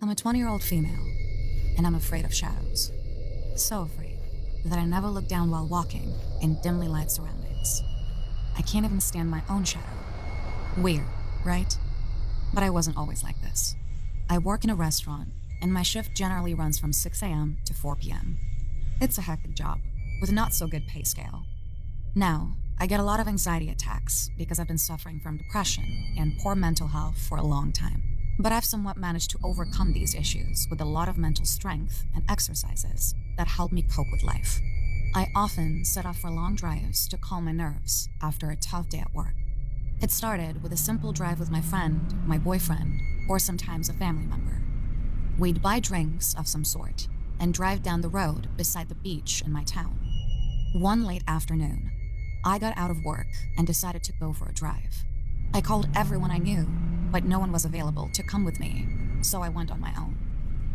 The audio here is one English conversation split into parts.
I'm a 20-year-old female, and I'm afraid of shadows. So afraid that I never look down while walking in dimly lit surroundings. I can't even stand my own shadow. Weird, right? But I wasn't always like this. I work in a restaurant, and my shift generally runs from 6 a.m. to 4 p.m. It's a hectic job, with a not-so-good pay scale. Now, I get a lot of anxiety attacks because I've been suffering from depression and poor mental health for a long time. But I've somewhat managed to overcome these issues with a lot of mental strength and exercises that help me cope with life. I often set off for long drives to calm my nerves after a tough day at work. It started with a simple drive with my friend, my boyfriend, or sometimes a family member. We'd buy drinks of some sort and drive down the road beside the beach in my town. One late afternoon, I got out of work and decided to go for a drive. I called everyone I knew, but no one was available to come with me, so I went on my own.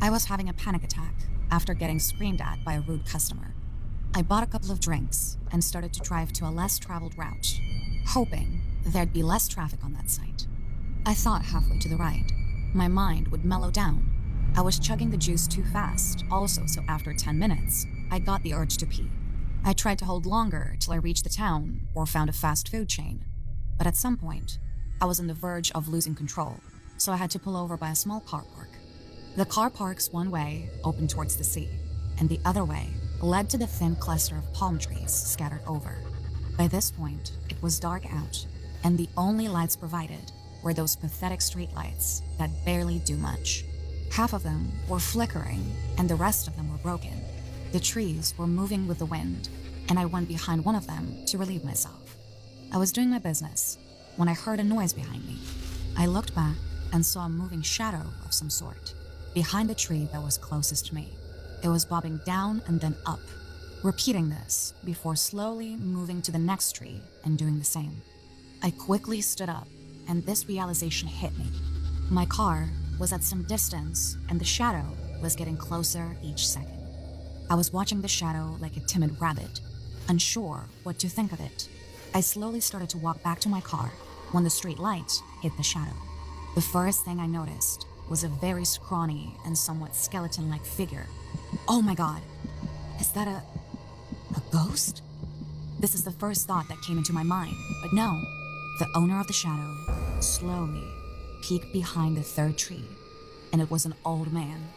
I was having a panic attack after getting screamed at by a rude customer. I bought a couple of drinks and started to drive to a less traveled route, hoping there'd be less traffic on that site. I thought halfway to the ride, my mind would mellow down. I was chugging the juice too fast also, so after 10 minutes, I got the urge to pee. I tried to hold longer till I reached the town or found a fast food chain, but at some point, I was on the verge of losing control, so I had to pull over by a small car park. The car park's one way opened towards the sea, and the other way led to the thin cluster of palm trees scattered over. By this point, it was dark out, and the only lights provided were those pathetic streetlights that barely do much. Half of them were flickering, and the rest of them were broken. The trees were moving with the wind, and I went behind one of them to relieve myself. I was doing my business when I heard a noise behind me. I looked back and saw a moving shadow of some sort behind the tree that was closest to me. It was bobbing down and then up, repeating this before slowly moving to the next tree and doing the same. I quickly stood up, and this realization hit me. My car was at some distance, and the shadow was getting closer each second. I was watching the shadow like a timid rabbit, unsure what to think of it. I slowly started to walk back to my car when the street light hit the shadow. The first thing I noticed was a very scrawny and somewhat skeleton-like figure. Oh my God, is that a ghost? This is the first thought that came into my mind, but no. The owner of the shadow slowly peeked behind the third tree, and it was an old man.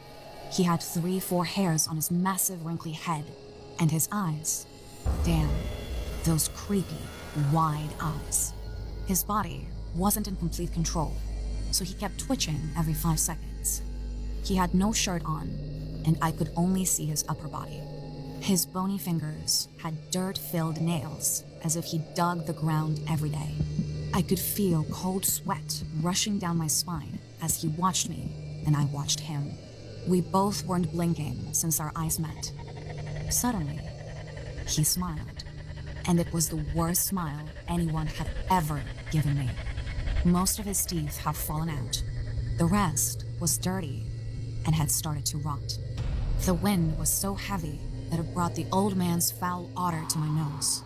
He had 3-4 hairs on his massive wrinkly head, and his eyes, damn, those creepy, wide eyes. His body wasn't in complete control, so he kept twitching every 5 seconds. He had no shirt on, and I could only see his upper body. His bony fingers had dirt-filled nails, as if he dug the ground every day. I could feel cold sweat rushing down my spine as he watched me, and I watched him. We both weren't blinking since our eyes met. Suddenly, he smiled, and it was the worst smile anyone had ever given me. Most of his teeth had fallen out. The rest was dirty and had started to rot. The wind was so heavy that it brought the old man's foul odor to my nose.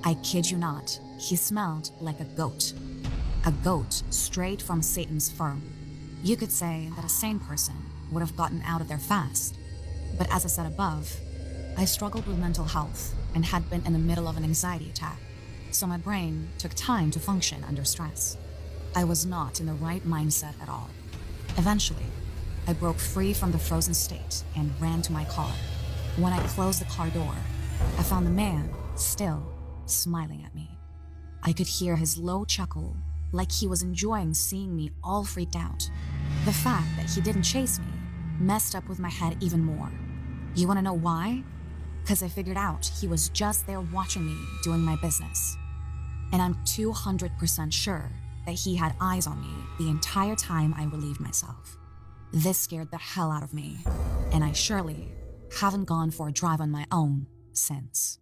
I kid you not, he smelled like a goat. A goat straight from Satan's firm. You could say that a sane person would have gotten out of there fast. But as I said above, I struggled with mental health and had been in the middle of an anxiety attack, so my brain took time to function under stress. I was not in the right mindset at all. Eventually, I broke free from the frozen state and ran to my car. When I closed the car door, I found the man still smiling at me. I could hear his low chuckle, like he was enjoying seeing me all freaked out. The fact that he didn't chase me messed up with my head even more. You wanna know why? Because I figured out he was just there watching me doing my business. And I'm 200% sure that he had eyes on me the entire time I relieved myself. This scared the hell out of me, and I surely haven't gone for a drive on my own since.